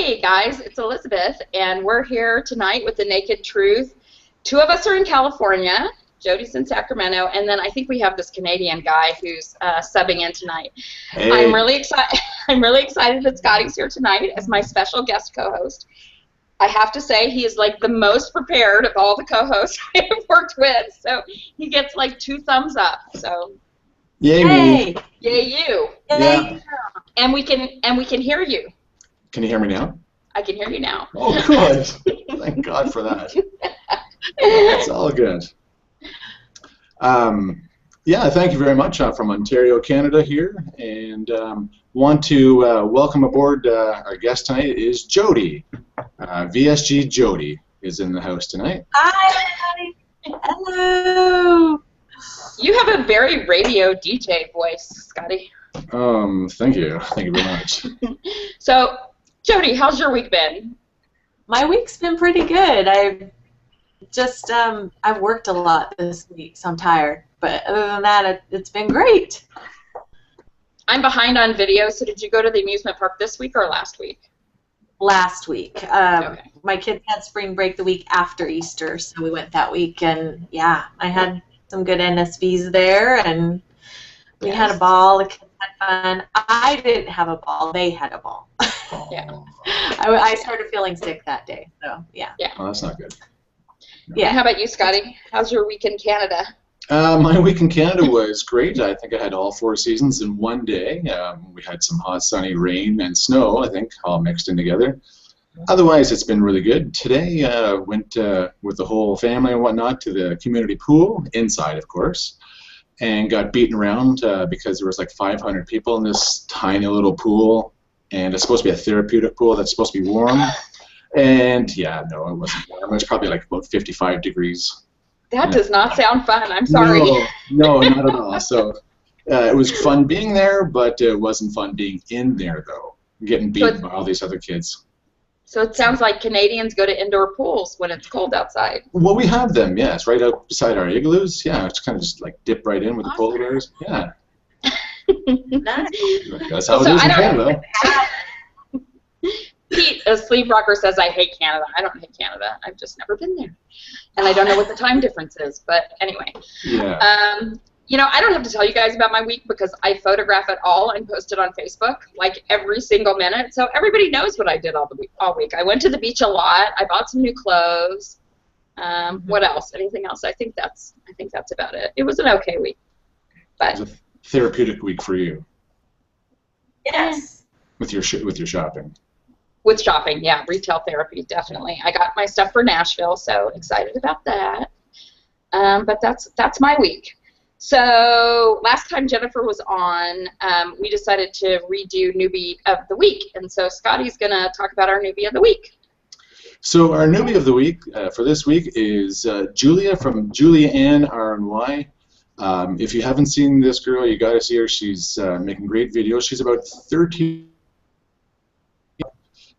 Hey guys, it's Elizabeth, and we're here tonight with The Naked Truth. Two of us are in California. Jodi's in Sacramento, and then I think we have this Canadian guy who's subbing in tonight. Hey. I'm really excited. I'm really excited that Scotty's here tonight as my special guest co-host. I have to say he is like the most prepared of all the co-hosts I've worked with, so he gets like 2 thumbs up. So, yay me! Yay you! Yeah. And we can hear you. Can you hear me now? I can hear you now. Oh, good. Thank God for that. It's all good. Yeah, thank you very much. I'm from Ontario, Canada here, and want to welcome aboard our guest tonight is Jodi. VSG Jodi is in the house tonight. Hi. Hello. You have a very radio DJ voice, Scotty. Thank you. Thank you very much. So, Jodi, how's your week been? My week's been pretty good. I've just I've worked a lot this week, so I'm tired. But other than that, it's been great. I'm behind on videos, so did you go to the amusement park this week or last week? Last week. Okay. My kids had spring break the week after Easter, so we went that week, and yeah, I had some good NSVs there, and we had a ball. The kids had fun. I didn't have a ball. They had a ball. Yeah. I started feeling sick that day, so yeah. Oh, that's not good. Yeah. And how about you, Scotty? How's your week in Canada? My week in Canada was great. I think I had all 4 seasons in one day. We had some hot, sunny rain and snow, I think, all mixed in together. Otherwise, it's been really good. Today, went with the whole family and whatnot to the community pool, inside, of course, and got beaten around because there was like 500 people in this tiny little pool, and it's supposed to be a therapeutic pool that's supposed to be warm. And, yeah, no, it wasn't warm. It was probably like about 55 degrees. That does not sound fun. I'm sorry. No, not at all. So it was fun being there, but it wasn't fun being in there, though, getting beaten by all these other kids. So it sounds like Canadians go to indoor pools when it's cold outside. Well, we have them, yes, right out beside our igloos. Yeah, it's kind of just like dip right in with the polar bears. Yeah. That's how it is in Canada. Pete, a sleeve rocker, says, I hate Canada. I don't hate Canada. I've just never been there. And I don't know what the time difference is. But anyway. Yeah. You know, I don't have to tell you guys about my week because I photograph it all and post it on Facebook, like every single minute. So everybody knows what I did all week. I went to the beach a lot. I bought some new clothes. What else? Anything else? I think that's about it. It was an okay week. But it was a therapeutic week for you. Yes. With your shopping. With shopping, yeah, retail therapy, definitely. I got my stuff for Nashville, so excited about that. But that's my week. So last time Jennifer was on, we decided to redo Newbie of the Week, and so Scotty's going to talk about our Newbie of the Week. So our Newbie of the Week for this week is Julia from Julia Ann RNY. If you haven't seen this girl, you got to see her. She's making great videos. She's about 13.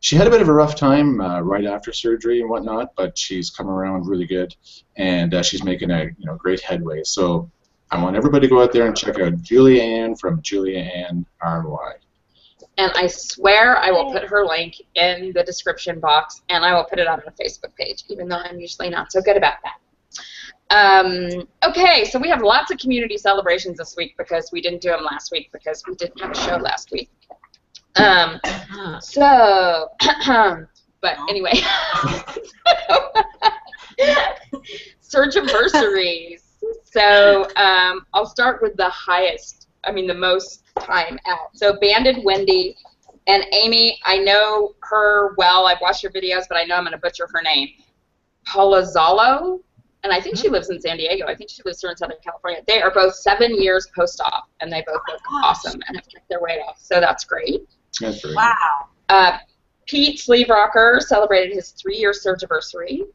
She had a bit of a rough time right after surgery and whatnot, but she's come around really good, and she's making a great headway. So I want everybody to go out there and check out Julia Ann from Julia Ann RNY. And I swear I will put her link in the description box, and I will put it on the Facebook page, even though I'm usually not so good about that. Okay, so we have lots of community celebrations this week because we didn't do them last week because we didn't have a show last week. But anyway, Surgiversaries. So I'll start with the most time out. So Banded Wendy and Amy, I know her well. I've watched her videos, but I know I'm going to butcher her name. Palazzolo, and I think she lives in San Diego. I think she lives here in Southern California. They are both 7 years post-op, and they both look awesome and have kept their weight off. So that's great. That's great. Wow. Pete Sleeve Rocker celebrated his 3-year Surgiversary.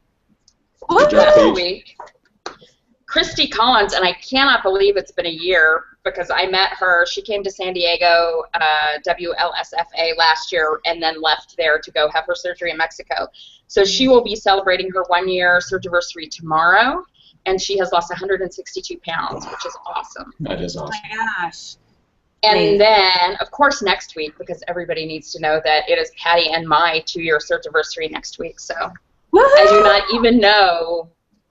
Good Week. Christy Collins, and I cannot believe it's been a year because I met her. She came to San Diego WLSFA last year and then left there to go have her surgery in Mexico. So she will be celebrating her 1-year Surgiversary tomorrow, and she has lost 162 pounds, which is awesome. That is awesome. Oh my gosh. And then, of course, next week, because everybody needs to know that it is Patty and my 2-year search anniversary next week. So I do not even know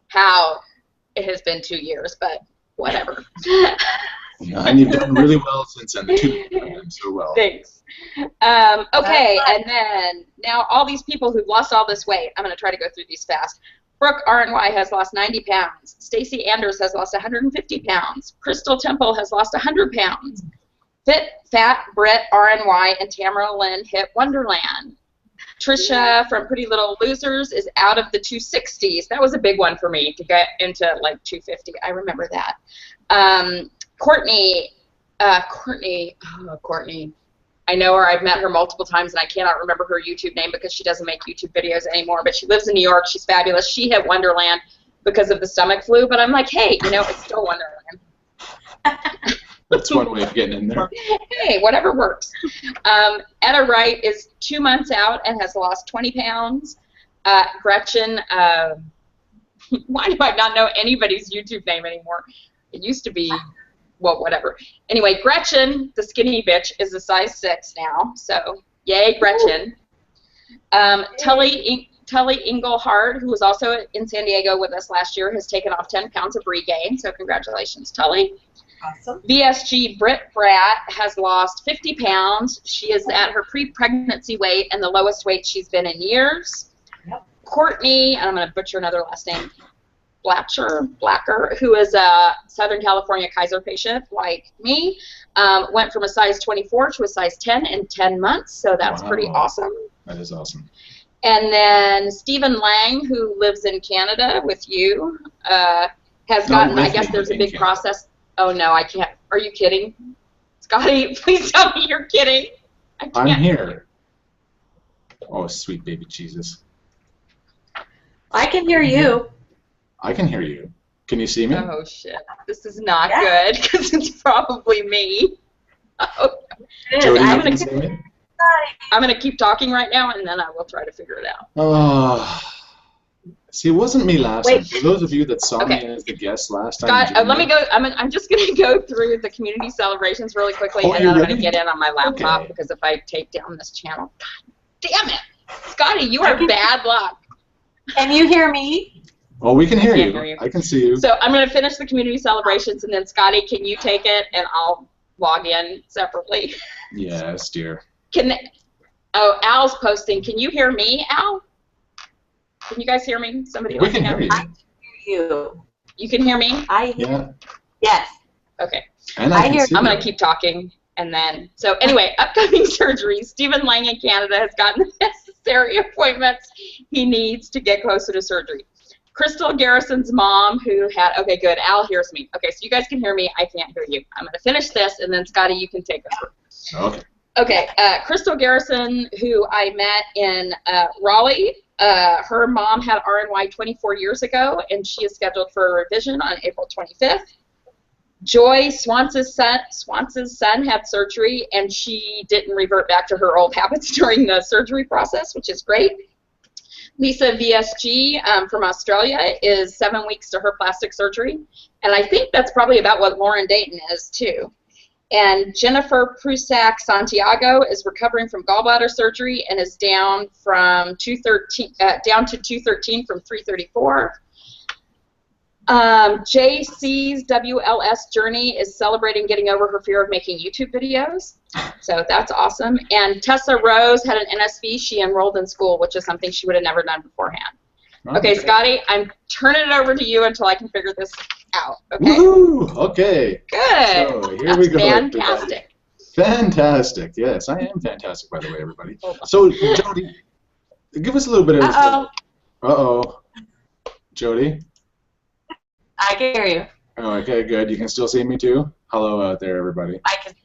how it has been 2 years, but whatever. Yeah, and you've done really well since then. The 2 years have done so well. Thanks. Okay, and then now all these people who've lost all this weight, I'm going to try to go through these fast. Brooke RNY has lost 90 pounds. Stacey Anders has lost 150 pounds. Crystal Temple has lost 100 pounds. Fit Fat Brett RNY and Tamara Lynn hit Wonderland. Trisha from Pretty Little Losers is out of the 260s. That was a big one for me to get into like 250. I remember that. Courtney. I know her. I've met her multiple times, and I cannot remember her YouTube name because she doesn't make YouTube videos anymore. But she lives in New York. She's fabulous. She hit Wonderland because of the stomach flu. But I'm like, hey, it's still Wonderland. That's one way of getting in there. Hey, whatever works. Etta Wright is 2 months out and has lost 20 pounds. Gretchen, why do I not know anybody's YouTube name anymore? It used to be, well, whatever. Anyway, Gretchen, the skinny bitch, is a size 6 now. So, yay, Gretchen. Tully Engelhard, who was also in San Diego with us last year, has taken off 10 pounds of regain. So, congratulations, Tully. Awesome. VSG Britt Bratt has lost 50 pounds. She is at her pre-pregnancy weight and the lowest weight she's been in years. Yep. Courtney, and I'm going to butcher another last name, Blacker, who is a Southern California Kaiser patient like me, went from a size 24 to a size 10 in 10 months, so that's pretty awesome. That is awesome. And then Stephen Lang, who lives in Canada with you, has gotten, I guess there's a big process. Oh, no, I can't. Are you kidding? Scotty, please tell me you're kidding. I'm here. Oh, sweet baby Jesus. I can hear you. I can hear you. Can you see me? Oh, shit. This is not good because it's probably me. Oh. Jodi, you can see me? I'm going to keep talking right now, and then I will try to figure it out. Oh. See, it wasn't me last time. For those of you that saw me as the guest last time. Scott, let me go. I'm just going to go through the community celebrations really quickly, and then I'm going to get in on my laptop because if I take down this channel, God damn it. Scotty, you are bad luck. Can you hear me? Oh, we can hear you. I can see you. So I'm going to finish the community celebrations, and then, Scotty, can you take it, and I'll log in separately? Yes, dear. Al's posting. Can you hear me, Al? Can you guys hear me? Somebody we can hear you. I can hear you. You can hear me? I hear. Yes. Okay. And I hear. I'm going to keep talking, and then. So anyway, upcoming surgeries. Stephen Lang in Canada has gotten the necessary appointments he needs to get closer to surgery. Crystal Garrison's mom, who had. Okay, good. Al hears me. Okay, so you guys can hear me. I can't hear you. I'm going to finish this, and then Scotty, you can take over. Okay. Okay. Crystal Garrison, who I met in Raleigh. Her mom had RNY 24 years ago, and she is scheduled for a revision on April 25th. Joy Swance's son had surgery, and she didn't revert back to her old habits during the surgery process, which is great. Lisa VSG from Australia is 7 weeks to her plastic surgery, and I think that's probably about what Lauren Dayton is, too. And Jennifer Prusak Santiago is recovering from gallbladder surgery and is down from 213 down to 213 from 334. JC's WLS journey is celebrating getting over her fear of making YouTube videos, so that's awesome. And Tessa Rose had an NSV. She enrolled in school, which is something she would have never done beforehand. Okay, Scotty, I'm turning it over to you until I can figure this out. Okay. Woohoo! Okay. Good. So here we go. Fantastic. Fantastic. Yes, I am fantastic, by the way, everybody. So, Jodi, give us a little bit of. Uh-oh. Jodi? I can hear you. Oh, okay, good. You can still see me too? Hello out there, everybody. I can see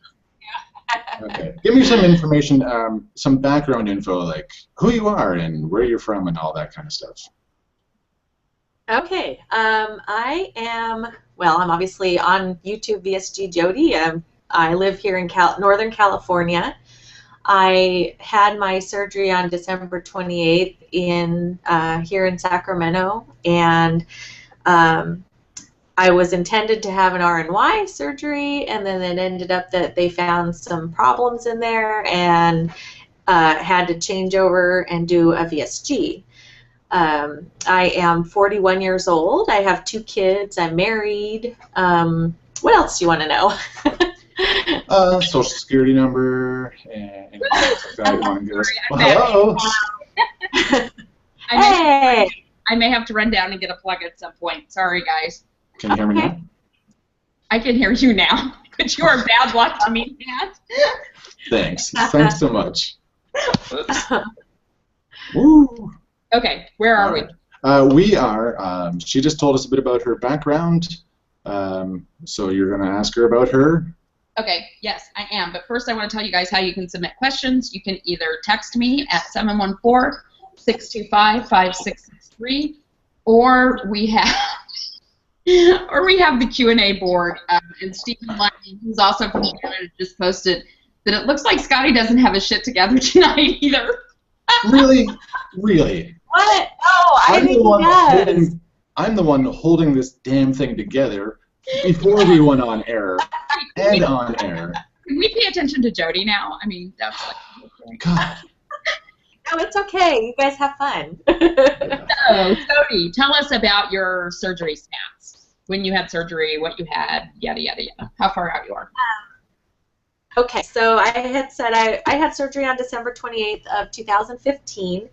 you. Okay. Give me some information, some background info, like who you are and where you're from and all that kind of stuff. Okay. I am, well, I'm obviously on YouTube, VSG Jodi. I live here in Northern California. I had my surgery on December 28th here in Sacramento, and I was intended to have an RNY surgery, and then it ended up that they found some problems in there and had to change over and do a VSG. I am 41 years old. I have 2 kids. I'm married. What else do you want to know? Social security number and anything else like that you want to give us. Hello. I may have to run down and get a plug at some point. Sorry, guys. Can you hear me now? I can hear you now, but you are bad luck to me, Matt. Thanks. Thanks so much. Oops. Woo. Okay, where are we? We are, she just told us a bit about her background, so you're going to ask her about her? Okay, yes, I am, but first I want to tell you guys how you can submit questions. You can either text me at 714-625-5663, or we have the Q&A board, and Stephen Lundy, who's also from Canada, just posted that it looks like Scotty doesn't have his shit together tonight either. Really? Really? What? Oh, I think he does. I'm the one holding this damn thing together before we went on air and on air. Can we pay attention to Jodi now? I mean, that's like... God. No, it's okay. You guys have fun. So, Jodi, tell us about your surgery stats. When you had surgery, what you had, yada, yada, yada. How far out you are. Okay, so I had said I had surgery on December 28th of 2015.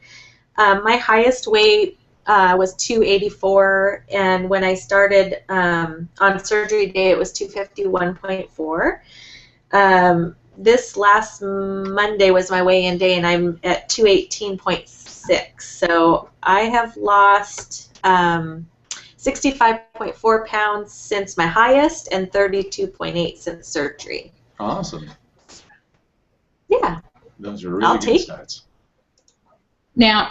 My highest weight was 284, and when I started on surgery day, it was 251.4. This last Monday was my weigh-in day, and I'm at 218.6. So I have lost 65.4 pounds since my highest and 32.8 since surgery. Awesome. Yeah. Those are really good stats. Now,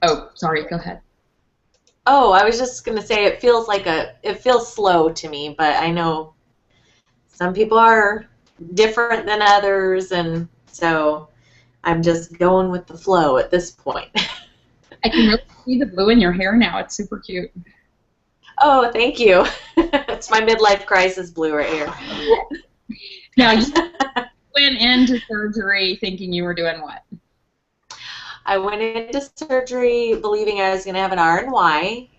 oh, sorry, go ahead. Oh, I was just going to say it feels slow to me, but I know some people are different than others, and so I'm just going with the flow at this point. I can really see the blue in your hair now. It's super cute. Oh, thank you. It's my midlife crisis blue right here. Now, you went into surgery thinking you were doing what? I went into surgery believing I was going to have an RNY,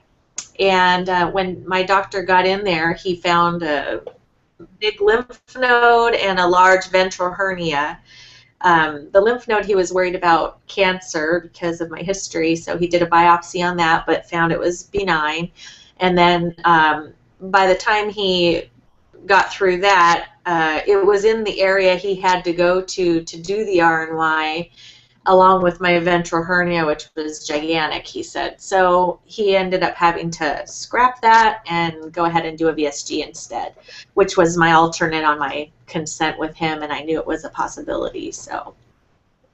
and when my doctor got in there, he found a big lymph node and a large ventral hernia. The lymph node, he was worried about cancer because of my history, so he did a biopsy on that, but found it was benign. And then by the time he got through that, it was in the area he had to go to do the RNY, along with my ventral hernia, which was gigantic, he said. So he ended up having to scrap that and go ahead and do a VSG instead, which was my alternate on my consent with him, and I knew it was a possibility. So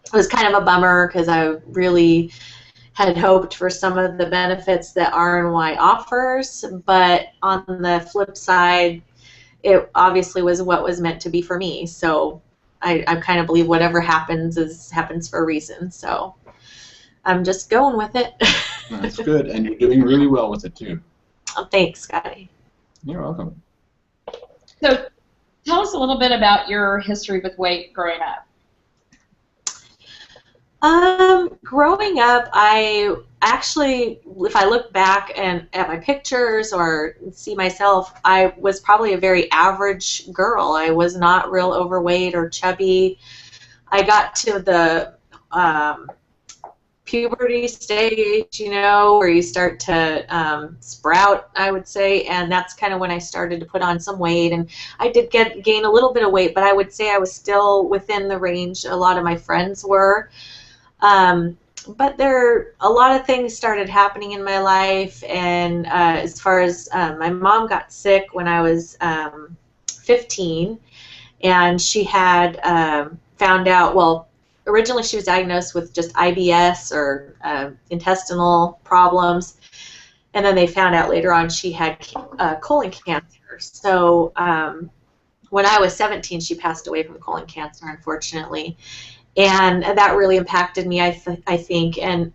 it was kind of a bummer because I really had hoped for some of the benefits that RNY offers, but on the flip side, it obviously was what was meant to be for me. So I kind of believe whatever happens happens for a reason. So I'm just going with it. That's good, and you're doing really well with it too. Oh, thanks, Scotty. You're welcome. So tell us a little bit about your history with weight growing up. Growing up, I actually, if I look back and at my pictures or see myself, I was probably a very average girl. I was not real overweight or chubby. I got to the puberty stage, you know, where you start to sprout, I would say, and that's kind of when I started to put on some weight, and I did gain a little bit of weight, but I would say I was still within the range a lot of my friends were. But a lot of things started happening in my life, and as far as my mom got sick when I was 15, and she had found out, well, originally she was diagnosed with just IBS or intestinal problems, and then they found out later on she had colon cancer. So when I was 17, she passed away from colon cancer, unfortunately. And that really impacted me, I think. And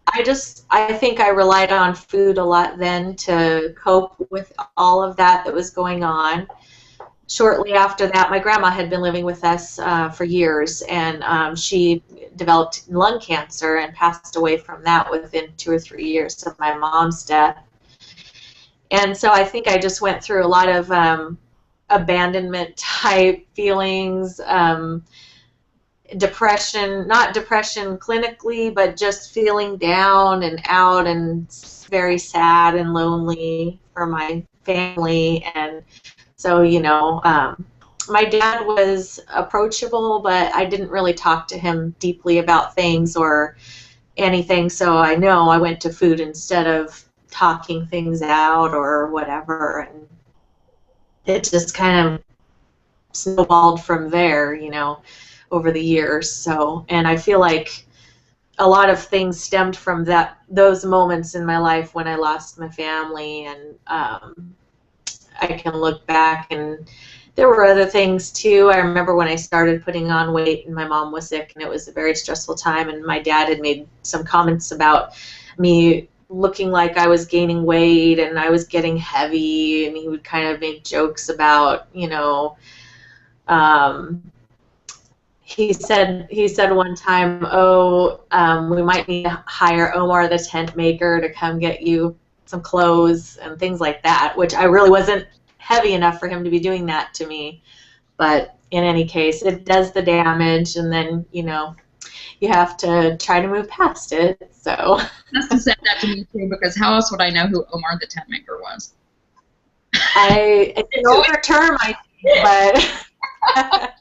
I think I relied on food a lot then to cope with all of that was going on. Shortly after that, my grandma had been living with us for years, and she developed lung cancer and passed away from that within 2 or 3 years of my mom's death. And so I think I just went through a lot of abandonment type feelings, depression, not depression clinically, but just feeling down and out and very sad and lonely for my family. And so, my dad was approachable, but I didn't really talk to him deeply about things or anything. So I know I went to food instead of talking things out or whatever. And it just kind of snowballed from there, over the years. So, and I feel like a lot of things stemmed from those moments in my life when I lost my family, and I can look back, and there were other things too. I remember when I started putting on weight and my mom was sick, and it was a very stressful time, and my dad had made some comments about me looking like I was gaining weight and I was getting heavy, and he would kind of make jokes about, he said one time, we might need to hire Omar the tent maker to come get you some clothes and things like that, which I really wasn't heavy enough for him to be doing that to me. But in any case, it does the damage, and then, you have to try to move past it. So Must have said that to me too, because how else would I know who Omar the tent maker was? it's an older term, I think, but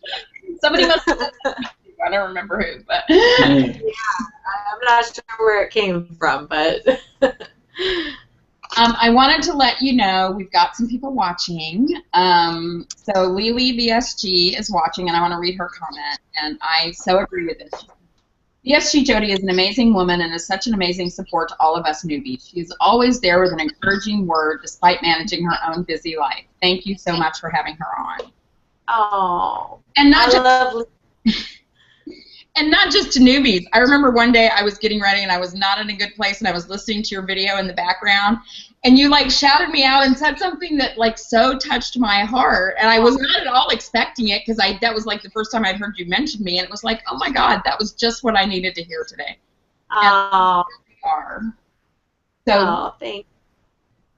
somebody must have said that to me too. I don't remember who, but yeah, I'm not sure where it came from, but I wanted to let you know we've got some people watching. So Lily VSG is watching, and I want to read her comment, and I so agree with this. VSG Jodi is an amazing woman and is such an amazing support to all of us newbies. She is always there with an encouraging word despite managing her own busy life. Thank you so much for having her on. Oh, and not just lovely. And not just to newbies. I remember one day I was getting ready and I was not in a good place, and I was listening to your video in the background, and you shouted me out and said something that so touched my heart, and I was not at all expecting it, because that was the first time I'd heard you mention me, and it was oh my God, that was just what I needed to hear today. Oh, so thank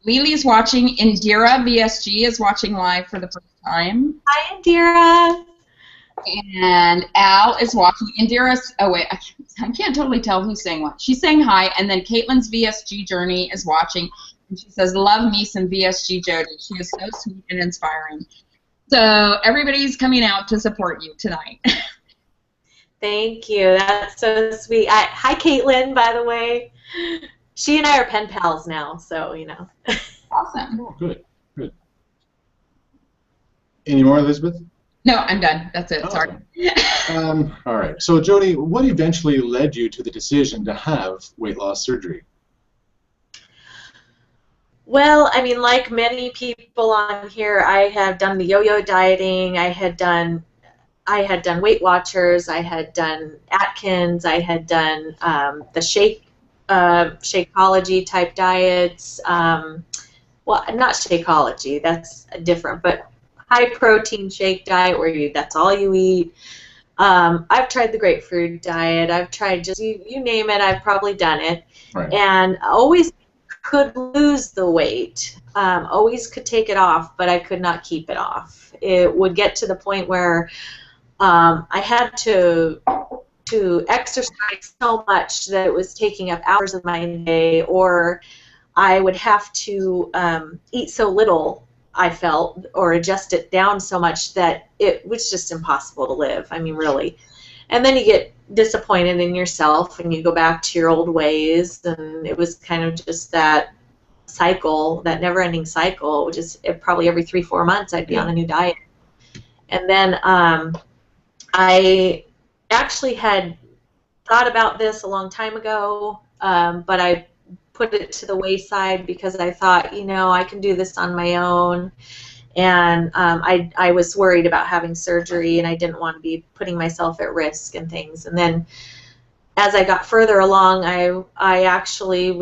you. Lily's watching. Indira VSG is watching live for the first time. Hi, Indira. And Al is watching. Indira's, oh wait, I can't totally tell who's saying what. She's saying hi, and then Caitlin's VSG Journey is watching, and she says, love me some VSG Jodi. She is so sweet and inspiring. So everybody's coming out to support you tonight. Thank you. That's so sweet. Hi, Caitlin, by the way. She and I are pen pals now, so, Awesome. Oh, good, good. Any more, Elizabeth? No, I'm done. That's it. Oh. Sorry. All right. So, Jodi, what eventually led you to the decision to have weight loss surgery? Well, I mean, like many people on here, I have done the yo-yo dieting. I had done Weight Watchers. I had done Atkins. I had done the Shakeology type diets. Well, not Shakeology. That's different, but high protein shake diet where that's all you eat. I've tried the grapefruit diet. I've tried just you name it. I've probably done it, Right. and always could lose the weight. Always could take it off, but I could not keep it off. It would get to the point where I had to exercise so much that it was taking up hours of my day, or I would have to eat so little, I felt, or adjust it down so much that it was just impossible to live. I mean, really. And then you get disappointed in yourself, and you go back to your old ways, and it was kind of just that cycle, that never-ending cycle, which is probably every 3-4 months I'd be on a new diet. And then I actually had thought about this a long time ago, but I put it to the wayside because I thought, I can do this on my own, and I was worried about having surgery, and I didn't want to be putting myself at risk and things. And then as I got further along, I actually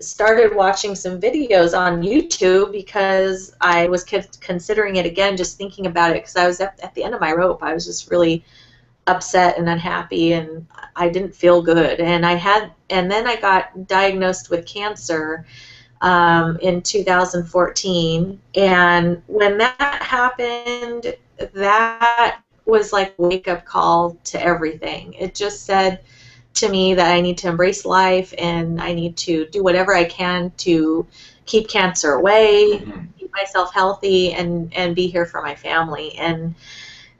started watching some videos on YouTube because I was considering it again, just thinking about it, because I was at the end of my rope. I was just really upset and unhappy, and I didn't feel good. And then I got diagnosed with cancer in 2014, and when that happened, that was like a wake-up call to everything. It just said to me that I need to embrace life, and I need to do whatever I can to keep cancer away, keep myself healthy, and be here for my family. And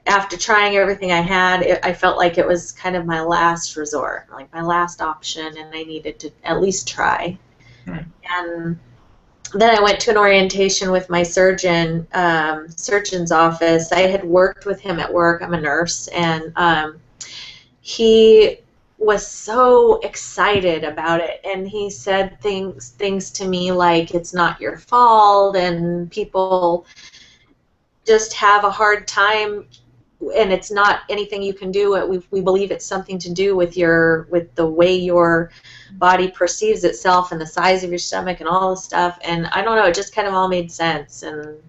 after trying everything I had, I felt like it was kind of my last resort, like my last option, and I needed to at least try. Right. And then I went to an orientation with my surgeon's office. I had worked with him at work. I'm a nurse, and he was so excited about it, and he said things to me like, it's not your fault, and people just have a hard time, and it's not anything you can do. We believe it's something to do with the way your body perceives itself and the size of your stomach and all this stuff. And I don't know, it just kind of all made sense, and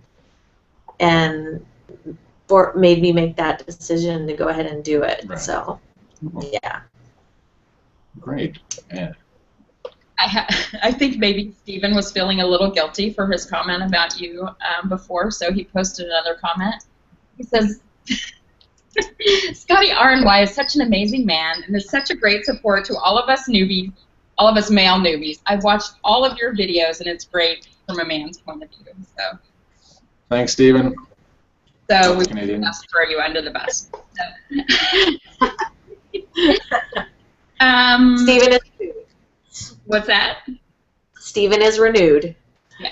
made me make that decision to go ahead and do it. Right. So, yeah. Great. Yeah. I think maybe Stephen was feeling a little guilty for his comment about you before, so he posted another comment. He says, Scotty RNY is such an amazing man and is such a great support to all of us newbies, all of us male newbies. I've watched all of your videos, and it's great from a man's point of view. So, thanks, Stephen. So we just throw you under the bus. So. Stephen is renewed. What's that? Stephen is renewed. Yeah.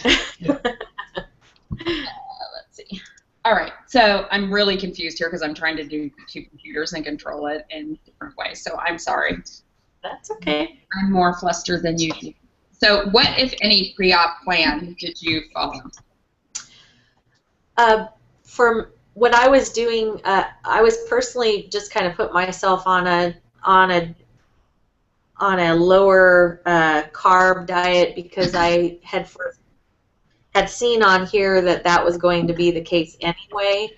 Let's see. All right. So I'm really confused here because I'm trying to do two computers and control it in different ways. So I'm sorry. That's okay. I'm more flustered than you do. So what, if any, pre-op plan did you follow? From what I was doing, I was personally just kind of put myself on a lower carb diet, because I had seen on here that was going to be the case anyway.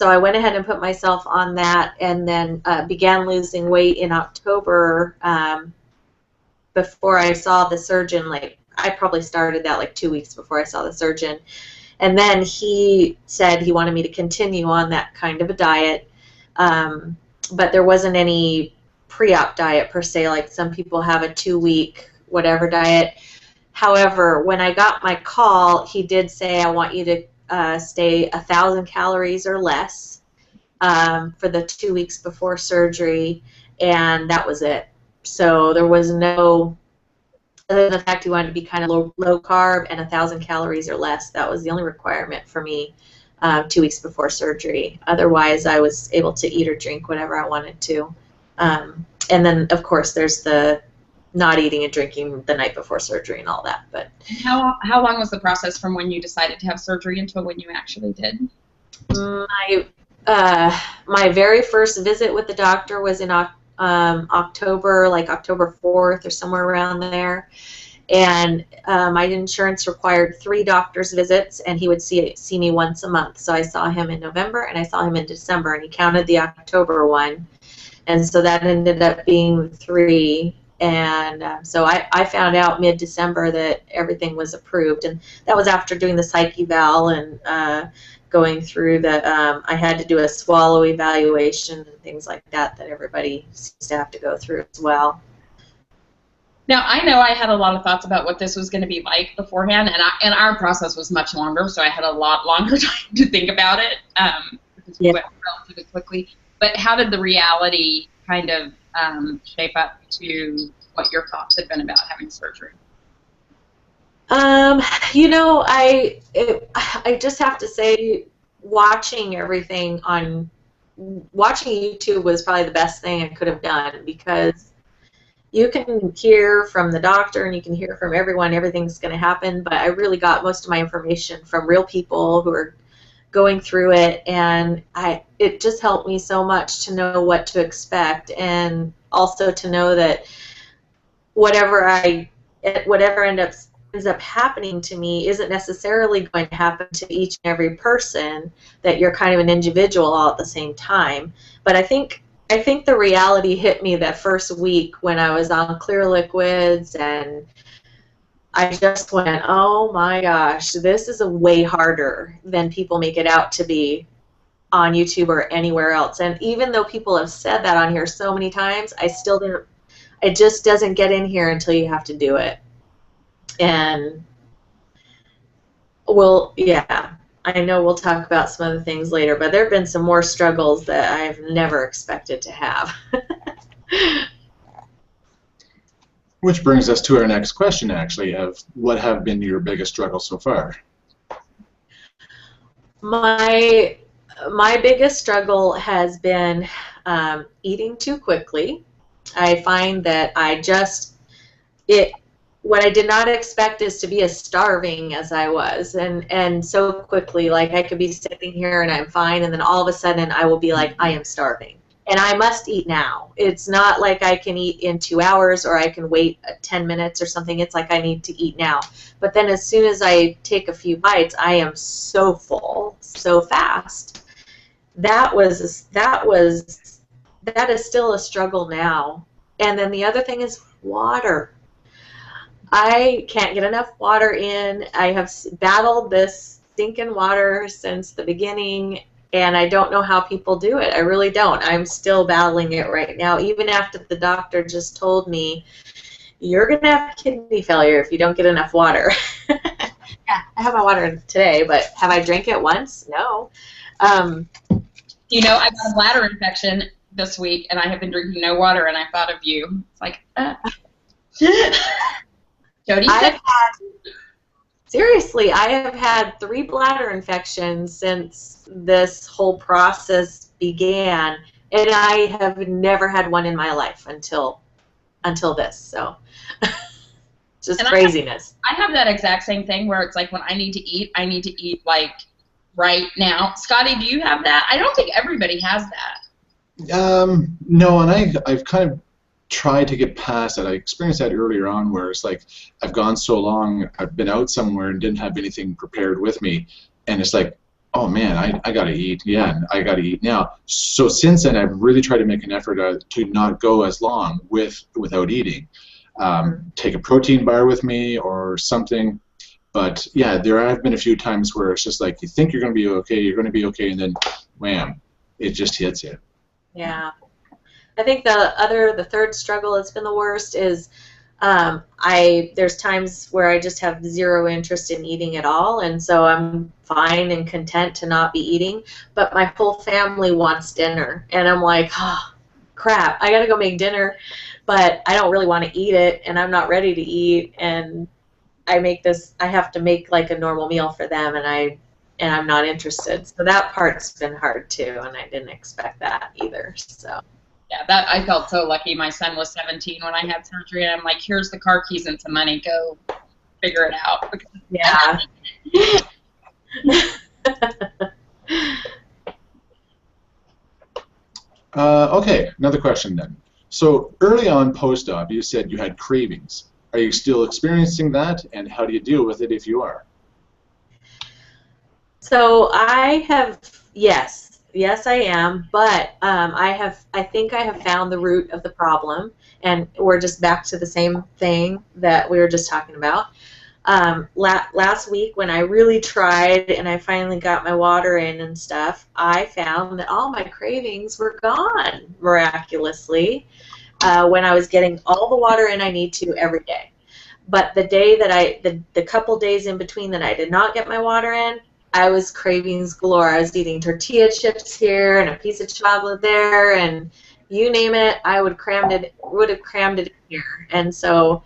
So I went ahead and put myself on that, and then began losing weight in October before I saw the surgeon. Like, I probably started that like 2 weeks before I saw the surgeon. And then he said he wanted me to continue on that kind of a diet, but there wasn't any pre-op diet per se, like some people have a 2-week whatever diet. However, when I got my call, he did say, I want you to stay 1,000 calories or less for the 2 weeks before surgery, and that was it. So there was no, other than the fact he wanted to be kind of low carb and 1,000 calories or less. That was the only requirement for me 2 weeks before surgery. Otherwise, I was able to eat or drink whatever I wanted to. And then, of course, there's the not eating and drinking the night before surgery and all that. But how long was the process from when you decided to have surgery until when you actually did? My very first visit with the doctor was in October, like October 4th or somewhere around there. And my insurance required 3 doctor's visits, and he would see me once a month. So I saw him in November, and I saw him in December, and he counted the October one. And so that ended up being 3. And so I found out mid-December that everything was approved. And that was after doing the psych eval and going through I had to do a swallow evaluation and things like that everybody seems to have to go through as well. Now, I know I had a lot of thoughts about what this was going to be like beforehand, and our process was much longer, so I had a lot longer time to think about it because we went relatively quickly. But how did the reality kind of shape up to what your thoughts had been about having surgery? You know, I just have to say, watching YouTube was probably the best thing I could have done, because you can hear from the doctor and you can hear from everyone everything's going to happen, but I really got most of my information from real people who are going through it, and it just helped me so much to know what to expect, and also to know that whatever ends up happening to me isn't necessarily going to happen to each and every person, that you're kind of an individual all at the same time. But I think the reality hit me that first week when I was on clear liquids, and I just went, oh my gosh, this is a way harder than people make it out to be on YouTube or anywhere else. And even though people have said that on here so many times, I still didn't, it just doesn't get in here until you have to do it. And yeah, I know we'll talk about some other things later, but there have been some more struggles that I've never expected to have. Which brings us to our next question, actually, of what have been your biggest struggles so far? My biggest struggle has been eating too quickly. I find that what I did not expect is to be as starving as I was, and so quickly, like I could be sitting here and I'm fine, and then all of a sudden I will be like, I am starving, and I must eat now. It's not like I can eat in 2 hours or I can wait 10 minutes or something. It's like I need to eat now. But then as soon as I take a few bites, I am so full, so fast. That is still a struggle now. And then the other thing is water. I can't get enough water in. I have battled this stinking water since the beginning, and I don't know how people do it. I really don't. I'm still battling it right now, even after the doctor just told me, you're going to have kidney failure if you don't get enough water. Yeah, I have my water today, but have I drank it once? No. You know, I got a bladder infection this week, and I have been drinking no water, and I thought of you. It's like, Jodi? Seriously, I have had 3 bladder infections since this whole process began, and I have never had one in my life until this. So, just and craziness. I have that exact same thing where it's like when I need to eat like right now. Scotty, do you have that? I don't think everybody has that. No, and I've kind of tried to get past that. I experienced that earlier on where it's like I've gone so long, I've been out somewhere and didn't have anything prepared with me, and it's like, oh man, I gotta eat. Yeah, I gotta eat now. So since then, I've really tried to make an effort to not go as long without eating. Take a protein bar with me or something. But yeah, there have been a few times where it's just like you think you're going to be okay, and then wham, it just hits you. Yeah. I think the third struggle that's been the worst is there's times where I just have zero interest in eating at all, and so I'm fine and content to not be eating, but my whole family wants dinner, and I'm like, oh, crap, I gotta go make dinner, but I don't really want to eat it, and I'm not ready to eat, and I have to make like a normal meal for them, and I'm not interested. So that part's been hard too, and I didn't expect that either. So yeah, I felt so lucky. My son was 17 when I had surgery, and I'm like, here's the car keys and some money. Go figure it out. Yeah. Okay, another question then. So early on post-op, you said you had cravings. Are you still experiencing that, and how do you deal with it if you are? So yes, I am, but I think I have found the root of the problem, and we're just back to the same thing that we were just talking about. Last week when I really tried and I finally got my water in and stuff, I found that all my cravings were gone miraculously when I was getting all the water in I need to every day. But the day that the couple days in between that I did not get my water in, I was cravings galore. I was eating tortilla chips here and a piece of chocolate there, and you name it, I would have crammed it in here. And so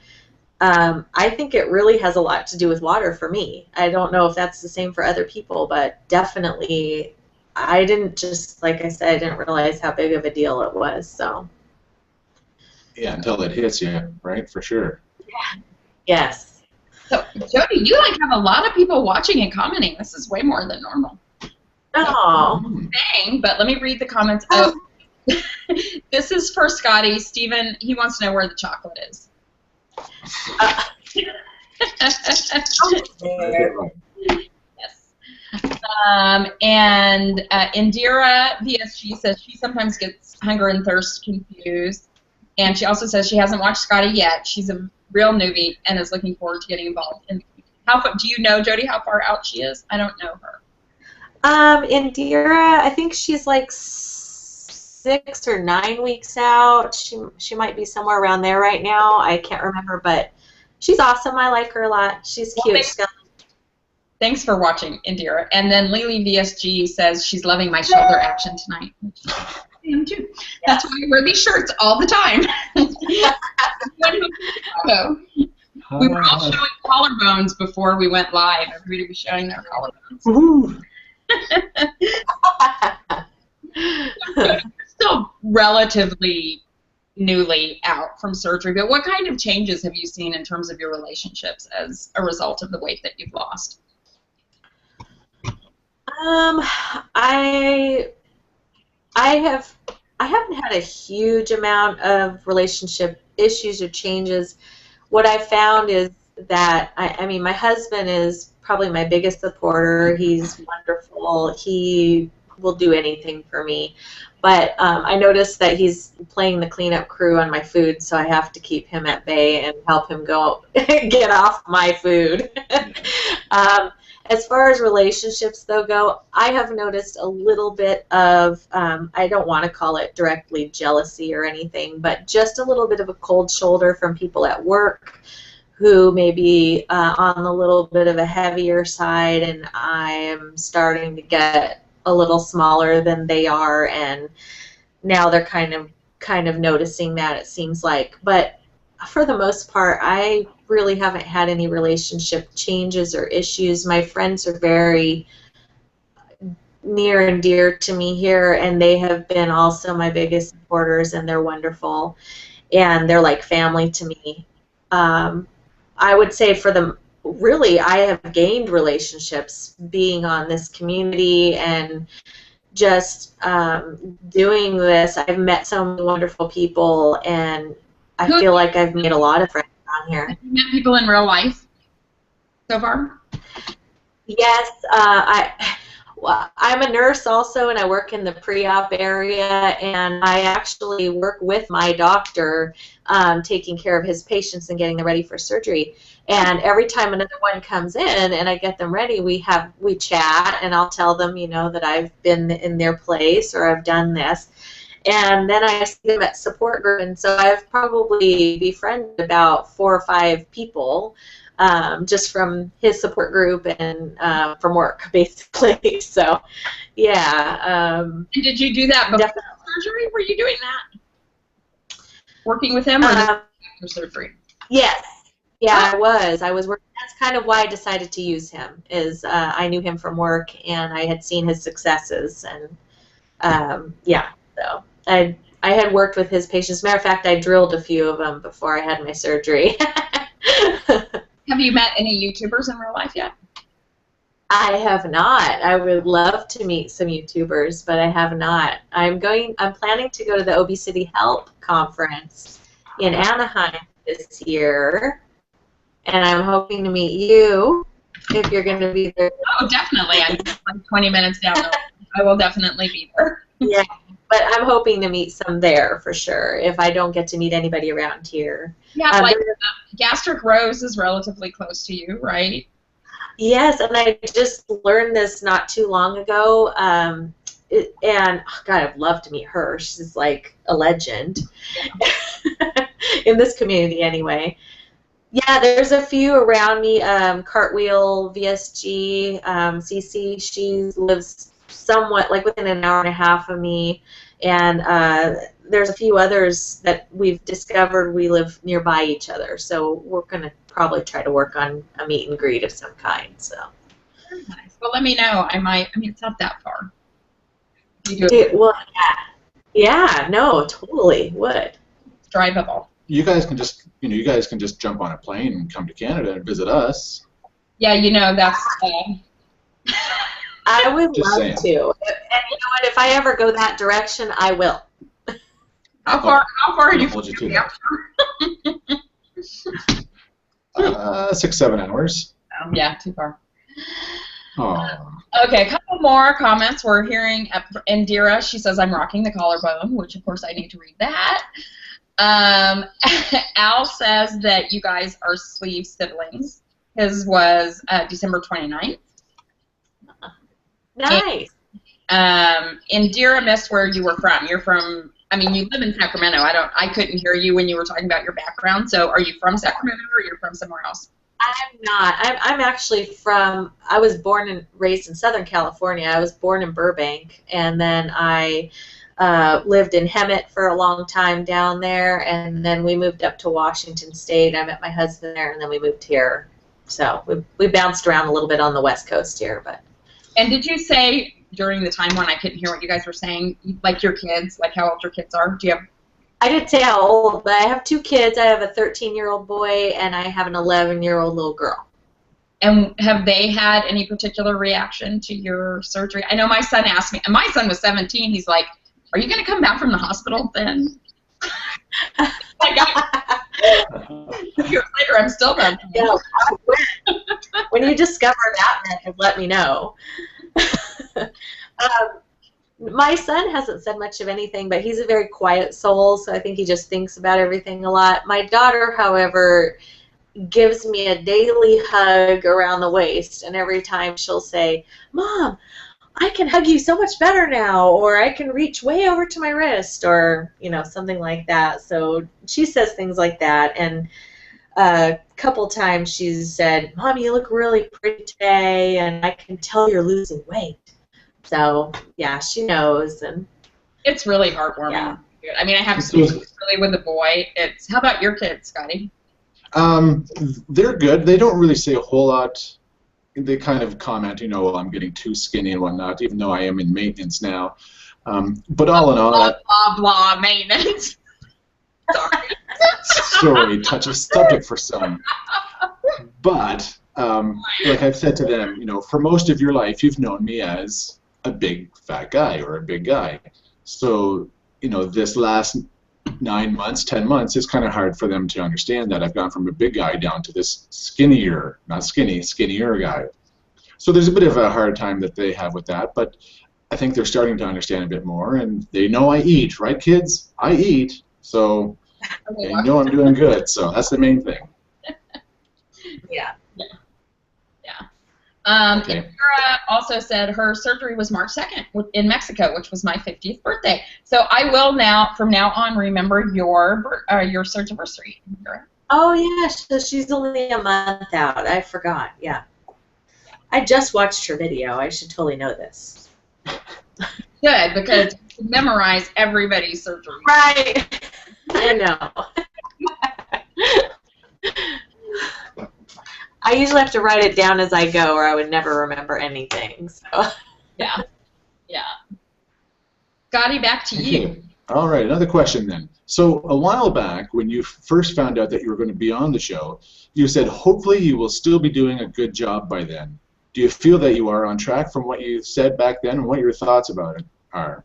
I think it really has a lot to do with water for me. I don't know if that's the same for other people, but definitely I didn't, just like I said, I didn't realize how big of a deal it was. So yeah, until it hits you, right? For sure. Yeah. Yes. So, Jodi, you have a lot of people watching and commenting. This is way more than normal. Oh. Dang, but let me read the comments. Oh, This is for Scotty. Steven, he wants to know where the chocolate is. Yes. And Indira VSG says she sometimes gets hunger and thirst confused. And she also says she hasn't watched Scotty yet. She's a real newbie and is looking forward to getting involved. And do you know, Jodi, how far out she is? I don't know her. Indira, I think she's like 6 or 9 weeks out. She might be somewhere around there right now. I can't remember, but she's awesome. I like her a lot. She's cute. Thanks for watching, Indira. And then Lily VSG says she's loving my shoulder action tonight. I am too. That's why I wear these shirts all the time. We were all showing collarbones before we went live. Everybody was showing their collarbones. You're still relatively newly out from surgery, but what kind of changes have you seen in terms of your relationships as a result of the weight that you've lost? I haven't had a huge amount of relationship issues or changes. What I've found is that I mean, my husband is probably my biggest supporter. He's wonderful. He will do anything for me. But I noticed that he's playing the cleanup crew on my food, so I have to keep him at bay and help him go get off my food. As far as relationships, though, go, I have noticed a little bit of, I don't want to call it directly jealousy or anything, but just a little bit of a cold shoulder from people at work who may be on a little bit of a heavier side, and I am starting to get a little smaller than they are, and now they're kind of noticing that, it seems like. But for the most part, I really haven't had any relationship changes or issues. My friends are very near and dear to me here, and they have been also my biggest supporters, and they're wonderful, and they're like family to me. I would say for them, really, I have gained relationships being on this community and just doing this. I've met so many wonderful people, and I feel like I've made a lot of friends on here. Have you met people in real life so far? Yes, I'm a nurse also, and I work in the pre-op area, and I actually work with my doctor taking care of his patients and getting them ready for surgery. And every time another one comes in and I get them ready, we chat, and I'll tell them, you know, that I've been in their place or I've done this. And then I see them at support group, and so I've probably befriended about 4 or 5 people just from his support group and from work, basically. So, yeah. And did you do that before surgery? Were you doing that? Working with him or after surgery? Yes. Yeah, I was working. That's kind of why I decided to use him, is I knew him from work, and I had seen his successes, and yeah, so I had worked with his patients. As a matter of fact, I drilled a few of them before I had my surgery. Have you met any YouTubers in real life yet? I have not. I would love to meet some YouTubers, but I have not. I'm planning to go to the Obesity Help conference in Anaheim this year, and I'm hoping to meet you if you're going to be there. Oh, definitely. I'm like 20 minutes down the road. I will definitely be there. Yeah, but I'm hoping to meet some there for sure, if I don't get to meet anybody around here. Yeah, Gastric Rose is relatively close to you, right? Yes, and I just learned this not too long ago, and oh God, I'd love to meet her. She's like a legend in this community anyway. Yeah, there's a few around me. Cartwheel, VSG, CC, she lives somewhat like within an hour and a half of me, and there's a few others that we've discovered we live nearby each other, so we're going to probably try to work on a meet and greet of some kind. So. Very nice. Well, let me know. I mean, it's not that far. Well, yeah, no, totally would. It's drivable. You guys can just jump on a plane and come to Canada and visit us. Yeah, you know, that's. I would love to. And you know what? If I ever go that direction, I will. How far are you hold from you New to that. 6-7 hours. Oh, yeah, too far. Oh. Okay, a couple more comments. We're hearing Indira. She says, I'm rocking the collarbone, which, of course, I need to read that. Al says that you guys are sleeve siblings. His was December 29th. Nice. Indira missed where you were from. You're from, I mean, you live in Sacramento. I couldn't hear you when you were talking about your background. So are you from Sacramento or you're from somewhere else? I'm not. I'm actually from, I was born and raised in Southern California. I was born in Burbank, and then I lived in Hemet for a long time down there, and then we moved up to Washington State. I met my husband there, and then we moved here. So we bounced around a little bit on the West Coast here. But. And did you say during the time when I couldn't hear what you guys were saying, like your kids, like how old your kids are? Do you have? I didn't say how old, but I have 2 kids. I have a 13-year-old boy, and I have an 11-year-old little girl. And have they had any particular reaction to your surgery? I know my son asked me, and my son was 17. He's like, are you going to come back from the hospital then? Years later, I'm still not. Yeah, when you discover that method, let me know. My son hasn't said much of anything, but he's a very quiet soul, so I think he just thinks about everything a lot. My daughter, however, gives me a daily hug around the waist, and every time she'll say, Mom, I can hug you so much better now, or I can reach way over to my wrist, or, you know, something like that. So she says things like that, and a couple times she's said, Mom, you look really pretty today, and I can tell you're losing weight. So, yeah, she knows. And it's really heartwarming. Yeah. I mean, I have some really with the boy. How about your kids, Scotty? They're good. They don't really say a whole lot. They kind of comment, you know, well, I'm getting too skinny and whatnot, even though I am in maintenance now. But all in all... Blah, maintenance. Sorry, touchy subject for some. But, like I've said to them, you know, for most of your life, you've known me as a big fat guy or a big guy. So, you know, this last 9 months, 10 months, it's kind of hard for them to understand that I've gone from a big guy down to this skinnier, not skinny, skinnier guy. So there's a bit of a hard time that they have with that, but I think they're starting to understand a bit more, and they know I eat, right, kids? I eat, so they know I'm doing good, so that's the main thing. Yeah. Okay. Indira also said her surgery was March 2nd in Mexico, which was my 50th birthday. So I will now, from now on, remember your surgery. Oh, yeah, so she's only a month out. I forgot, yeah. I just watched her video. I should totally know this. Good, because you memorize everybody's surgery. Right. I know. I usually have to write it down as I go, or I would never remember anything. So. Yeah. Scotty, back to you. All right, another question then. So a while back, when you first found out that you were going to be on the show, you said, hopefully you will still be doing a good job by then. Do you feel that you are on track from what you said back then, and what your thoughts about it are?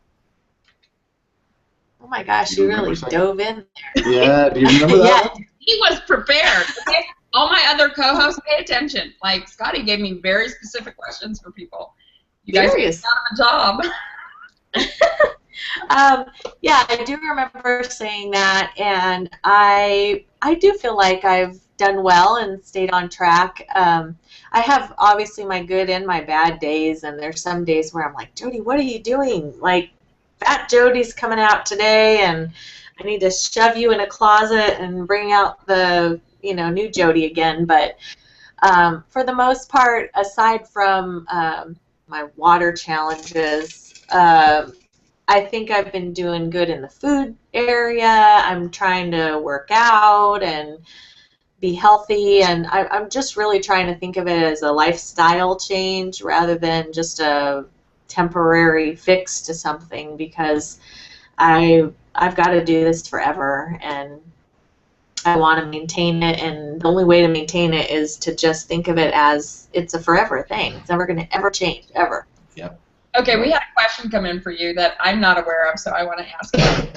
Oh my gosh, you really dove in there. Yeah, do you remember that? Yeah, he was prepared. Okay? All my other co-hosts pay attention. Like, Scotty gave me very specific questions for people. You guys did out of a job. Yeah, I do remember saying that, and I do feel like I've done well and stayed on track. I have obviously my good and my bad days, and there's some days where I'm like, Jodi, what are you doing? Like, Fat Jodi's coming out today, and I need to shove you in a closet and bring out the new Jodi again. But for the most part, aside from my water challenges, I think I've been doing good in the food area. I'm trying to work out and be healthy, and I'm just really trying to think of it as a lifestyle change rather than just a temporary fix to something, because I've got to do this forever, and I want to maintain it, and the only way to maintain it is to just think of it as it's a forever thing. It's never going to ever change, ever. Yep. Okay, we had a question come in for you that I'm not aware of, so I want to ask you.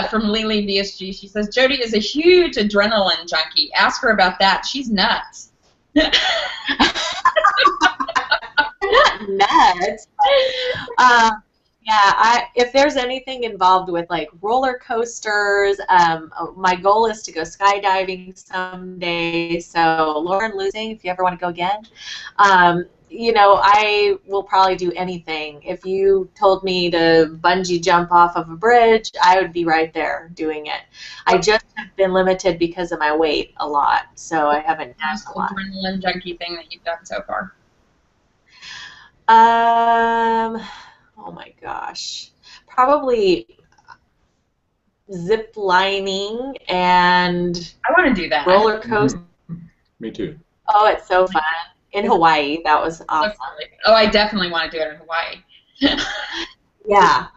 from Lily VSG. She says, Jodi is a huge adrenaline junkie. Ask her about that. She's nuts. Nuts. Yeah, if there's anything involved with like roller coasters, my goal is to go skydiving someday. So Lauren Losing, if you ever want to go again, you know, I will probably do anything. If you told me to bungee jump off of a bridge, I would be right there doing it. I just have been limited because of my weight a lot, so I haven't done a lot. Adrenaline junkie thing that you've done so far? Oh my gosh, probably zip lining and I want to do that. roller coaster. Me too. Oh, it's so fun. In Hawaii, that was awesome. Oh, I definitely want to do it in Hawaii. Yeah,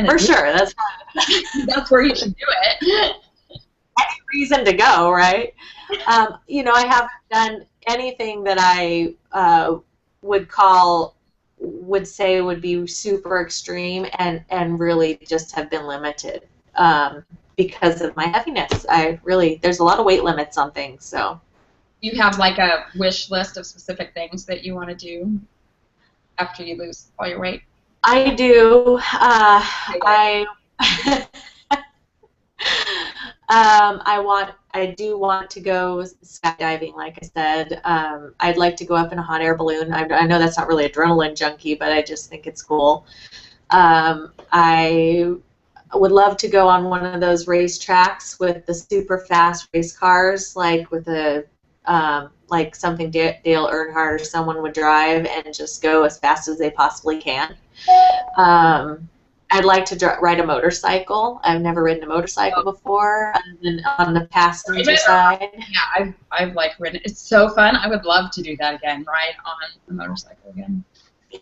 for sure. That's that's where you should do it. Any reason to go, right? You know, I haven't done anything that I would say would be super extreme, and really just have been limited because of my heaviness. There's a lot of weight limits on things, so. You have like a wish list of specific things that you want to do after you lose all your weight? I do. I do want to go skydiving, like I said. I'd like to go up in a hot air balloon. I know that's not really adrenaline junkie, but I just think it's cool. I would love to go on one of those race tracks with the super fast race cars, like with a like something Dale Earnhardt or someone would drive and just go as fast as they possibly can. I'd like to ride a motorcycle. I've never ridden a motorcycle before, other than on the passenger side. Yeah, I've like ridden. It's so fun. I would love to do that again, ride on a motorcycle again.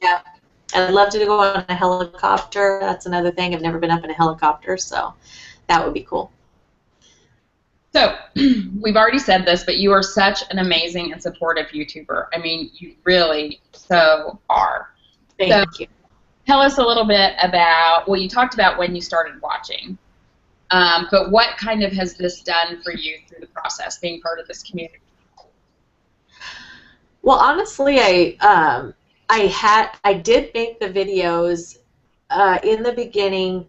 Yeah, I'd love to go on a helicopter. That's another thing. I've never been up in a helicopter, so that would be cool. So, we've already said this, but you are such an amazing and supportive YouTuber. I mean, you really so are. Thank you. Tell us a little bit about, well, you talked about when you started watching, but what kind of has this done for you through the process, being part of this community? Well, honestly, I did make the videos in the beginning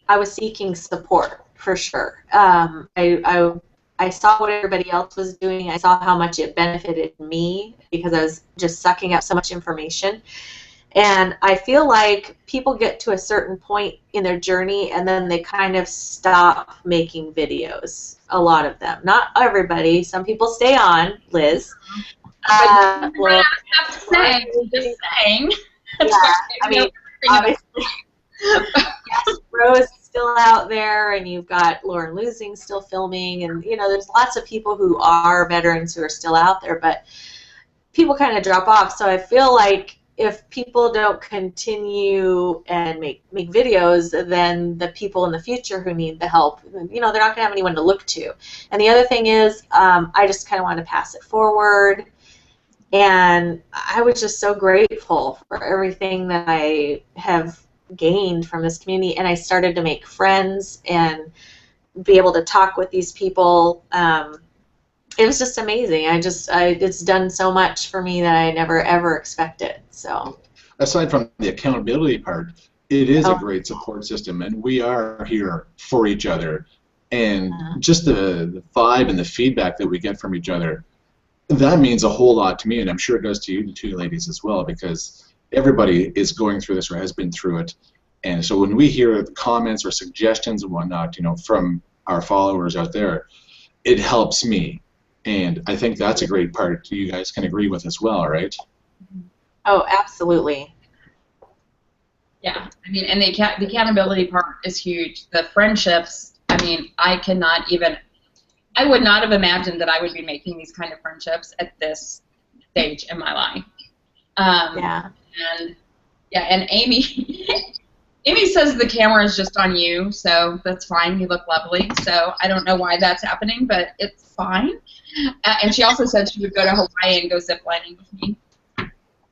I was seeking support. For sure. I saw what everybody else was doing. I saw how much it benefited me because I was just sucking up so much information. And I feel like people get to a certain point in their journey and then they kind of stop making videos. A lot of them. Not everybody. Some people stay on, Liz. Well, I have to say, just saying. Yeah, I mean, obviously, yes, Rose is still out there, and you've got Lauren Losing still filming, and you know, there's lots of people who are veterans who are still out there, but people kind of drop off. So I feel like if people don't continue and make videos, then the people in the future who need the help, you know, they're not going to have anyone to look to. And the other thing is, I just kind of want to pass it forward. And I was just so grateful for everything that I have gained from this community. And I started to make friends and be able to talk with these people. It was just amazing. It's done so much for me that I never ever expected. So, aside from the accountability part, it is a great support system, and we are here for each other. And just the vibe and the feedback that we get from each other, that means a whole lot to me, and I'm sure it does to you two ladies as well, because everybody is going through this or has been through it. And so when we hear comments or suggestions and whatnot, you know, from our followers out there, it helps me. And I think that's a great part you guys can agree with as well, right? Oh, absolutely. Yeah, I mean, and the accountability part is huge. The friendships, I mean, I would not have imagined that I would be making these kind of friendships at this stage in my life. And Amy, Amy says the camera is just on you, so that's fine. You look lovely. So I don't know why that's happening, but it's fine. And she also said she would go to Hawaii and go ziplining with me.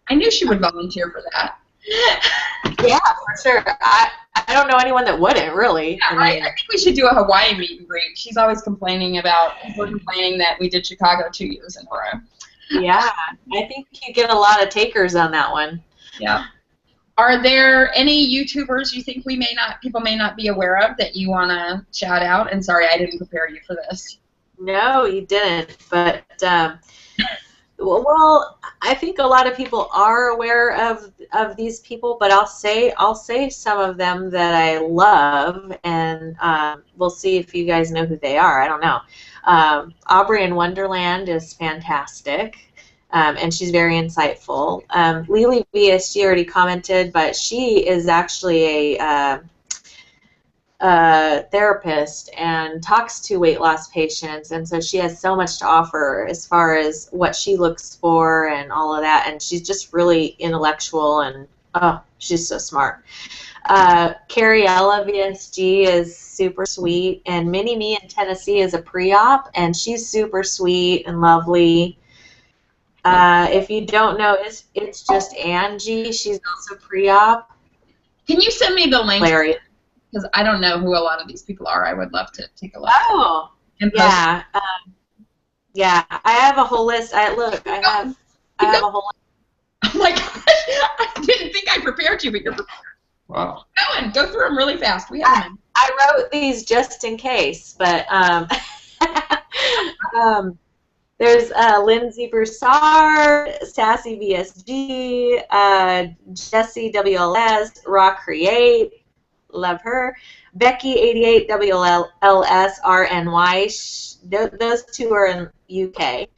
I knew she would volunteer for that. Yeah, for sure. I don't know anyone that wouldn't, really. Yeah, right. I think we should do a Hawaii meet and greet. She's always complaining that we did Chicago 2 years in a row. Yeah, I think you get a lot of takers on that one. Yeah. Are there any YouTubers you think people may not be aware of that you want to shout out? And sorry, I didn't prepare you for this. No, you didn't. But well, I think a lot of people are aware of these people, but I'll say some of them that I love, and we'll see if you guys know who they are. I don't know. Aubrey in Wonderland is fantastic. And she's very insightful. Lily VSG already commented, but she is actually a therapist and talks to weight loss patients, and so she has so much to offer as far as what she looks for and all of that, and she's just really intellectual, and she's so smart. Carriella VSG is super sweet, and Mini Me in Tennessee is a pre-op, and she's super sweet and lovely. If you don't know, it's just Angie. She's also pre-op. Can you send me the link? Hilarious. Because I don't know who a lot of these people are. I would love to take a look. Oh, yeah. Yeah, I have a whole list. I have a whole list. Oh my gosh, I didn't think I prepared you, but you're prepared. Wow. Go through them really fast. We have them. I wrote these just in case, but there's Lindsay Broussard, Sassy VSG, Jessie WLS, Raw Create, love her, Becky 88 WLS RNY. Those two are in UK.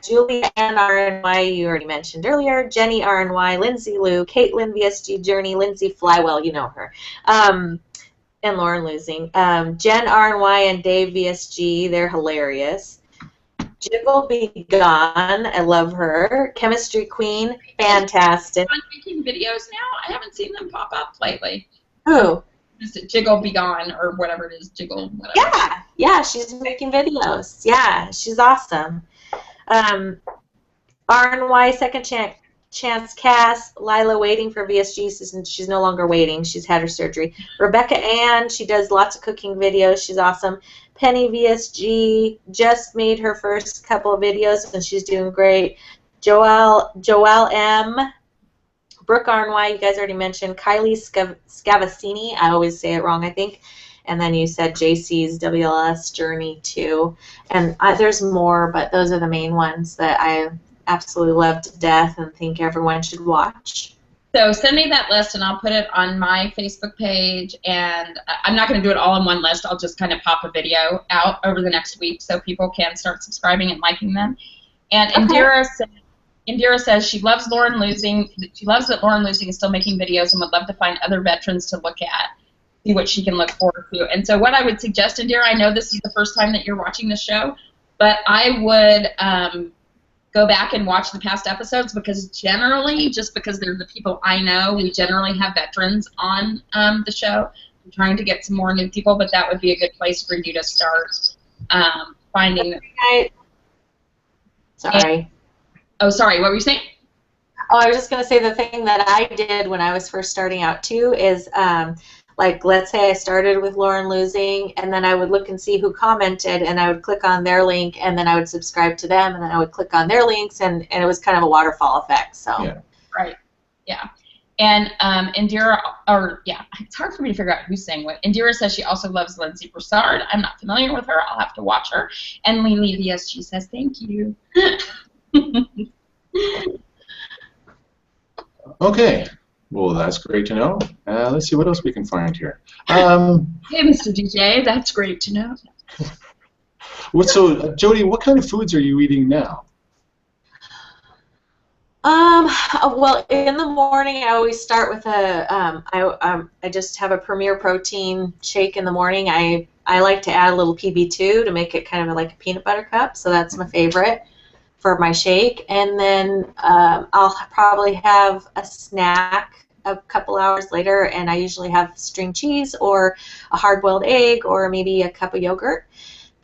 Julia Ann RNY, you already mentioned earlier, Jenny RNY, Lindsay Lou, Caitlin VSG Journey, Lindsay Flywell, you know her, and Lauren Losing, Jen RNY and Dave VSG, they're hilarious. Jiggle Be Gone, I love her. Chemistry Queen, fantastic. I'm making videos now. I haven't seen them pop up lately. Who? Is it Jiggle Be Gone or whatever it is? Jiggle, whatever. Yeah, she's making videos. Yeah, she's awesome. RNY Second Chance Cass, Lila waiting for VSG. She's no longer waiting. She's had her surgery. Rebecca Ann, she does lots of cooking videos. She's awesome. Penny VSG just made her first couple of videos and she's doing great. Joelle M. Brooke RNY, you guys already mentioned. Kylie Scavacini, I always say it wrong, I think. And then you said JC's WLS Journey too. And there's more, but those are the main ones that I absolutely love to death and think everyone should watch. So send me that list and I'll put it on my Facebook page, and I'm not going to do it all in one list. I'll just kind of pop a video out over the next week so people can start subscribing and liking them. And Indira says she loves Lauren Losing. She loves that Lauren Losing is still making videos and would love to find other veterans to look at, see what she can look forward to. And so what I would suggest, Indira, I know this is the first time that you're watching the show, but I would go back and watch the past episodes, because generally, just because they're the people I know, we generally have veterans on the show. I'm trying to get some more new people, but that would be a good place for you to start finding. Sorry. Sorry, what were you saying? Oh, I was just going to say the thing that I did when I was first starting out, too, is like, let's say I started with Lauren Losing, and then I would look and see who commented, and I would click on their link, and then I would subscribe to them, and then I would click on their links, and it was kind of a waterfall effect. So. Yeah. Right. Yeah. And Indira, it's hard for me to figure out who's saying what. Indira says she also loves Lindsay Broussard. I'm not familiar with her. I'll have to watch her. And Lily VSG says thank you. Okay. Well, that's great to know. Let's see what else we can find here. Hey, Mr. DJ, that's great to know. So, Jodi, what kind of foods are you eating now? Well, in the morning, I always start with I just have a Premier Protein shake in the morning. I like to add a little PB2 to make it kind of like a peanut butter cup, so that's my favorite for my shake. And then I'll probably have a snack a couple hours later, and I usually have string cheese or a hard-boiled egg or maybe a cup of yogurt.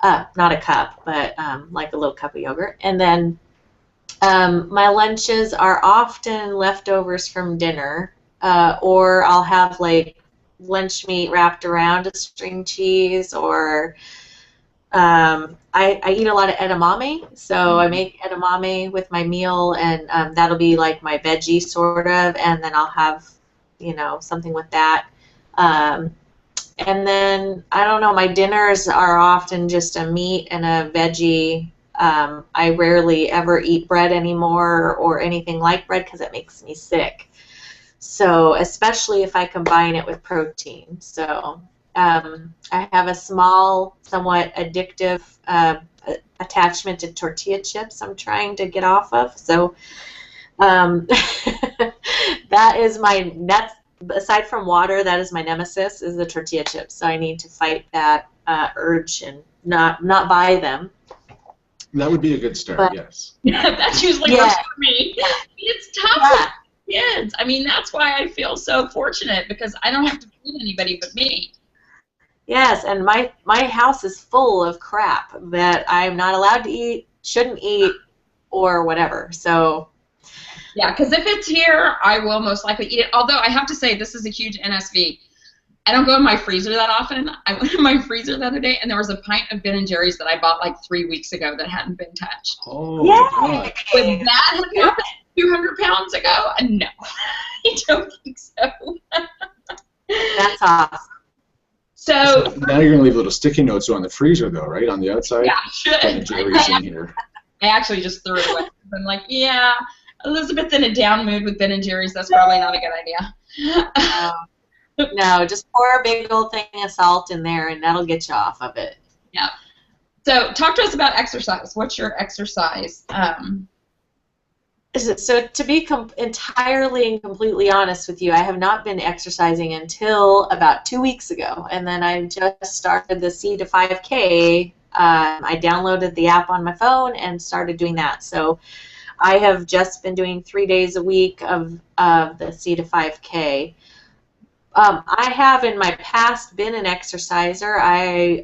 Not a cup, but like a little cup of yogurt. And then My lunches are often leftovers from dinner, or I'll have like lunch meat wrapped around a string cheese, or I eat a lot of edamame, so I make edamame with my meal, and that'll be like my veggie sort of, and then I'll have, something with that. Um, and then, I don't know, my dinners are often just a meat and a veggie. I rarely ever eat bread anymore or anything like bread because it makes me sick. So, especially if I combine it with protein. So, I have a small, somewhat addictive attachment to tortilla chips I'm trying to get off of. So, that is that's aside from water, that is my nemesis, is the tortilla chips. So I need to fight that urge and not buy them. That would be a good start, yes. That's usually works for me. It's tough with kids. I mean, that's why I feel so fortunate, because I don't have to feed anybody but me. Yes, and my house is full of crap that I'm not allowed to eat, shouldn't eat, or whatever. So. Yeah, because if it's here, I will most likely eat it. Although I have to say, this is a huge NSV. I don't go in my freezer that often. I went in my freezer the other day, and there was a pint of Ben & Jerry's that I bought like 3 weeks ago that hadn't been touched. Oh, my God. Would that have happened 200 pounds ago? No, I don't think so. That's awesome. So now you're going to leave little sticky notes on the freezer, though, right? On the outside? Yeah, I should. Ben & Jerry's in here. I actually just threw it away. I'm like, yeah, Elizabeth's in a down mood with Ben & Jerry's. That's probably not a good idea. No, just pour a big old thing of salt in there, and that'll get you off of it. Yeah. So talk to us about exercise. What's your exercise? So to be entirely and completely honest with you, I have not been exercising until about 2 weeks ago, and then I just started the C to 5K. I downloaded the app on my phone and started doing that. So I have just been doing 3 days a week of the C to 5K. I have in my past been an exerciser. I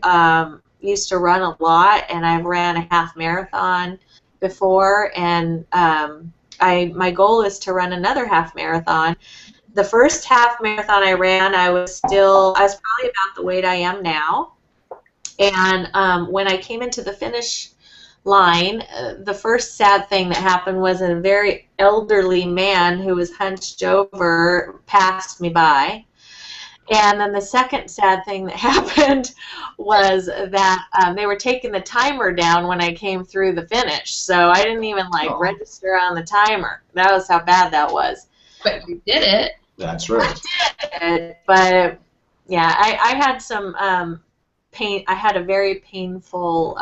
used to run a lot, and I ran a half marathon before, and my goal is to run another half marathon. The first half marathon I ran, I was probably about the weight I am now. And when I came into the finish line, the first sad thing that happened was a very elderly man who was hunched over passed me by. And then the second sad thing that happened was that they were taking the timer down when I came through the finish. So I didn't even register on the timer. That was how bad that was. But you did it. That's right. I did, but yeah, I had some pain. I had a very painful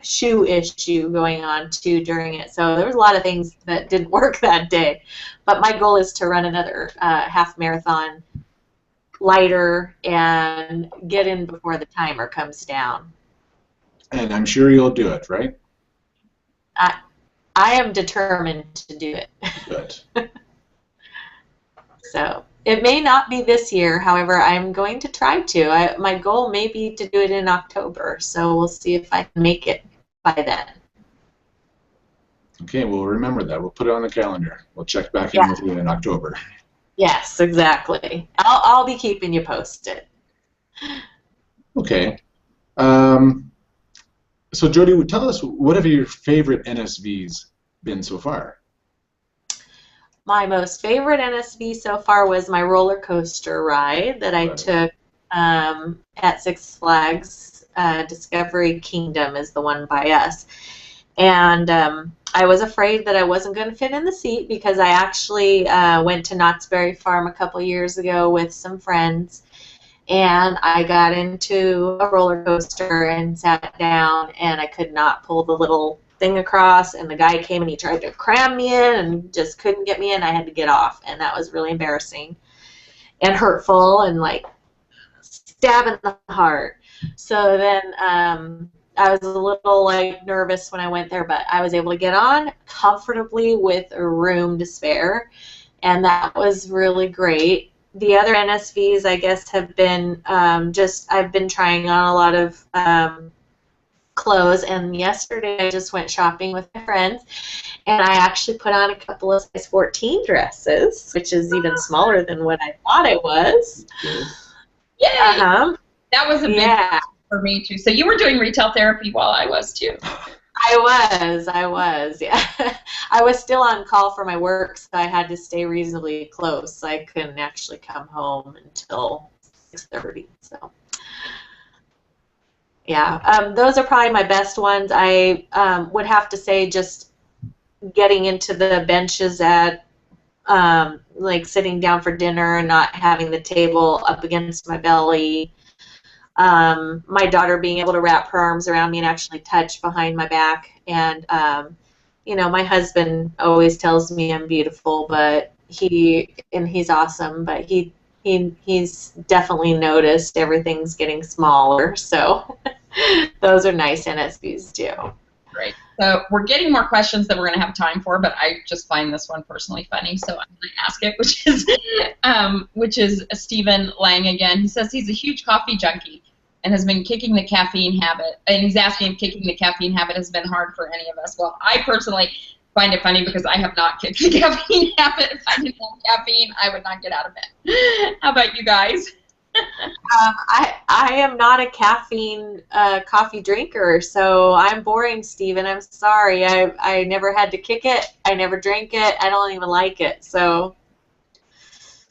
shoe issue going on too during it. So there was a lot of things that didn't work that day. But my goal is to run another half marathon lighter and get in before the timer comes down. And I'm sure you'll do it, right? I am determined to do it. Good. So it may not be this year, however, I'm going to try to. My goal may be to do it in October, so we'll see if I can make it by then. Okay, we'll remember that. We'll put it on the calendar. We'll check back in with you in October. Yes, exactly. I'll be keeping you posted. Okay. So Jodi, tell us, what have your favorite NSVs been so far? My most favorite NSV so far was my roller coaster ride that I took at Six Flags. Discovery Kingdom is the one by us. And I was afraid that I wasn't going to fit in the seat because I actually went to Knott's Berry Farm a couple years ago with some friends, and I got into a roller coaster and sat down, and I could not pull the little thing across, and the guy came and he tried to cram me in and just couldn't get me in. I had to get off, and that was really embarrassing and hurtful and like stab in the heart. So then I was a little nervous when I went there, but I was able to get on comfortably with a room to spare, and that was really great. The other NSVs, I guess, have been I've been trying on a lot of clothes, and yesterday I just went shopping with my friends, And I actually put on a couple of size 14 dresses, which is even smaller than what I thought it was. Yay! That was a big for me too. So you were doing retail therapy while I was too. I was, yeah. I was still on call for my work, so I had to stay reasonably close. I couldn't actually come home until 6:30. So, yeah, those are probably my best ones. I would have to say just getting into the benches at like sitting down for dinner and not having the table up against my belly. My daughter being able to wrap her arms around me and actually touch behind my back. And, you know, my husband always tells me I'm beautiful, but he's awesome, but he's definitely noticed everything's getting smaller. So those are nice NSVs too. Great. So we're getting more questions than we're going to have time for, but I just find this one personally funny, so I'm going to ask it, which is Stephen Lang again. He says he's a huge coffee junkie and has been kicking the caffeine habit, and he's asking if kicking the caffeine habit has been hard for any of us. Well, I personally find it funny because I have not kicked the caffeine habit. If I didn't have caffeine, I would not get out of bed. How about you guys? I am not a caffeine coffee drinker, so I'm boring, Stephen. I'm sorry. I never had to kick it. I never drank it. I don't even like it. So.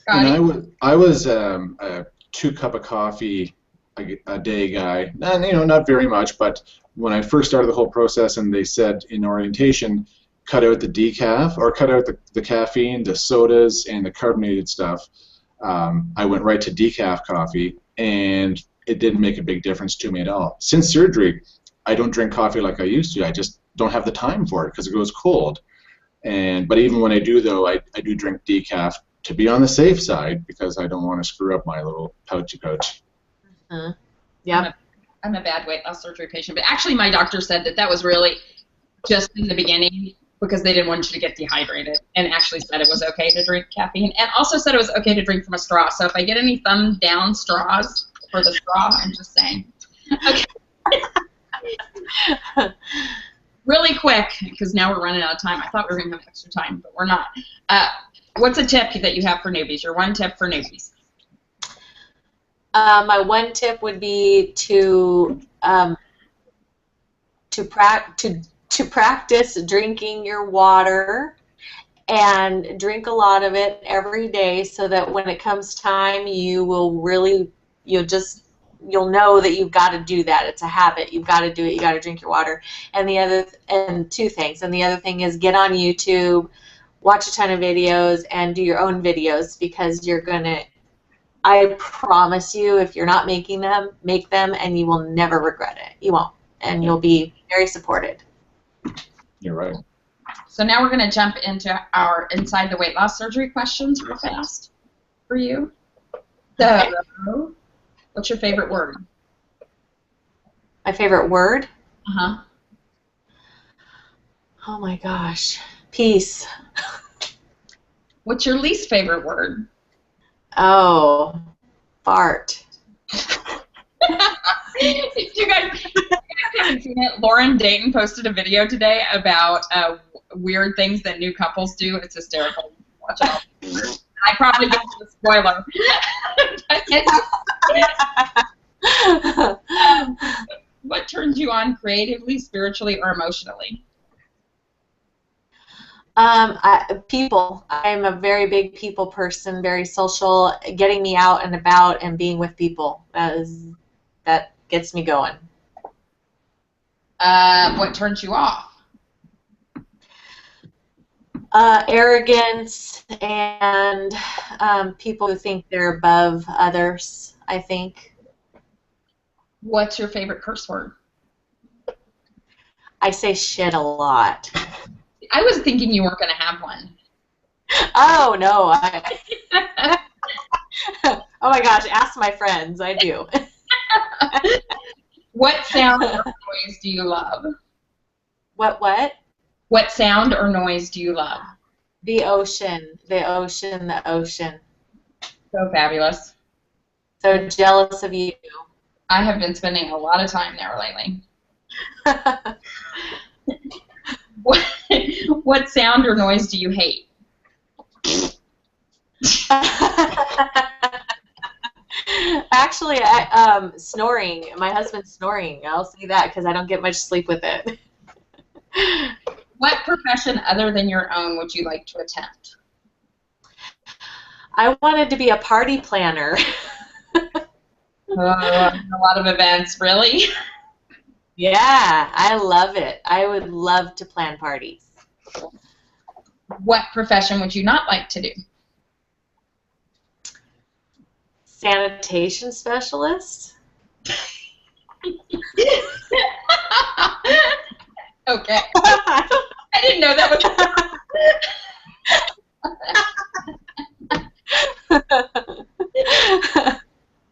And I was a 2 cup of coffee a day guy. And, you know, not very much, but when I first started the whole process, and they said in orientation, cut out the decaf or cut out the caffeine, the sodas, and the carbonated stuff. I went right to decaf coffee, and it didn't make a big difference to me at all. Since surgery, I don't drink coffee like I used to. I just don't have the time for it because it goes cold. But even when I do, though, I do drink decaf to be on the safe side because I don't want to screw up my little pouchy pouch. Yeah. I'm a bad weight loss surgery patient, but actually my doctor said that was really just in the beginning because they didn't want you to get dehydrated, and actually said it was okay to drink caffeine, and also said it was okay to drink from a straw. So if I get any thumb down straws for the straw, I'm just saying. Okay. Really quick, because now we're running out of time. I thought we were going to have extra time, but we're not. What's a tip that you have for newbies? Your one tip for newbies? My one tip would be to practice drinking your water and drink a lot of it every day, so that when it comes time, you'll know that you've got to do that. It's a habit. You've got to do it. You got to drink your water. And 2 things. And the other thing is get on YouTube, watch a ton of videos, and do your own videos, because you're gonna. I promise you, if you're not making them, make them, and you will never regret it. You won't, and you'll be very supported. You're right. So now we're going to jump into our Inside the Weight Loss Surgery questions real fast for you. So, what's your favorite word? My favorite word? Uh-huh. Oh my gosh. Peace. What's your least favorite word? Oh, fart. You guys haven't seen it. Lauren Dayton posted a video today about weird things that new couples do. It's hysterical. Watch it. I probably gave you a spoiler. What turns you on creatively, spiritually, or emotionally? People. I'm a very big people person, very social. Getting me out and about and being with people, that gets me going. What turns you off? Arrogance and people who think they're above others, I think. What's your favorite curse word? I say shit a lot. I was thinking you weren't going to have one. Oh, no. Oh, my gosh. Ask my friends. I do. What sound or noise do you love? What? What sound or noise do you love? The ocean. The ocean. The ocean. So fabulous. So jealous of you. I have been spending a lot of time there lately. What What sound or noise do you hate? Actually, snoring. My husband's snoring. I'll say that because I don't get much sleep with it. What profession other than your own would you like to attempt? I wanted to be a party planner. A lot of events, really? Yeah, I love it. I would love to plan parties. What profession would you not like to do? Sanitation specialist? Okay. I didn't know that was...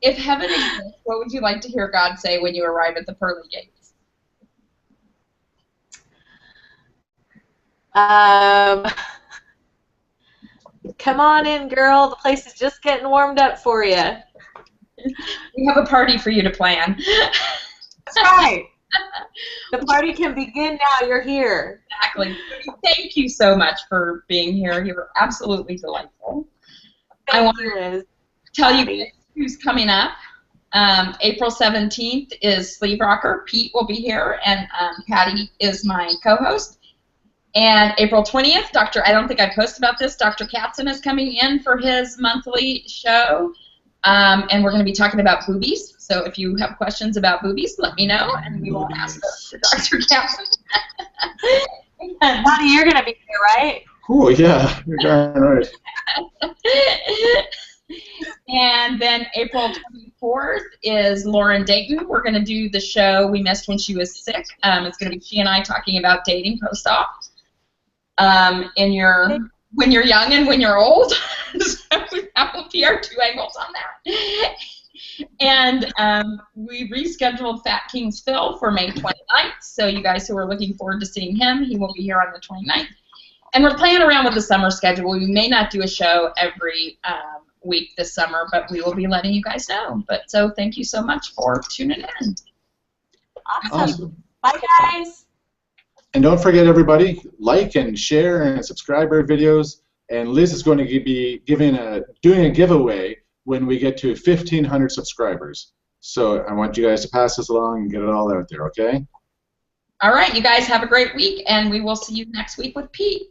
If heaven exists, what would you like to hear God say when you arrive at the pearly gates? Come on in, girl. The place is just getting warmed up for you. We have a party for you to plan. That's right. The party can begin now. You're here. Exactly. Thank you so much for being here. You were absolutely delightful. I want to tell you who's coming up. April 17th is Sleeve Rocker. Pete will be here, and Patty is my co-host. And April 20th, I don't think I posted about this, Dr. Katzen is coming in for his monthly show. And we're going to be talking about boobies. So if you have questions about boobies, let me know, and we will ask Dr. Katzen. Bonnie, you're going to be here, right? Oh, yeah. You're darn right. And then April 24th is Lauren Dayton. We're going to do the show we missed when she was sick. It's going to be she and I talking about dating post-op. When you're young and when you're old. So that will be our 2 angles on that. And we rescheduled Fat King's Phil for May 29th. So you guys who are looking forward to seeing him, he will be here on the 29th. And we're playing around with the summer schedule. We may not do a show every week this summer, but we will be letting you guys know. But so thank you so much for tuning in. Awesome. Bye, guys. And don't forget, everybody, like and share and subscribe our videos. And Liz is going to be doing a giveaway when we get to 1,500 subscribers. So I want you guys to pass this along and get it all out there, okay? All right, you guys have a great week, and we will see you next week with Pete.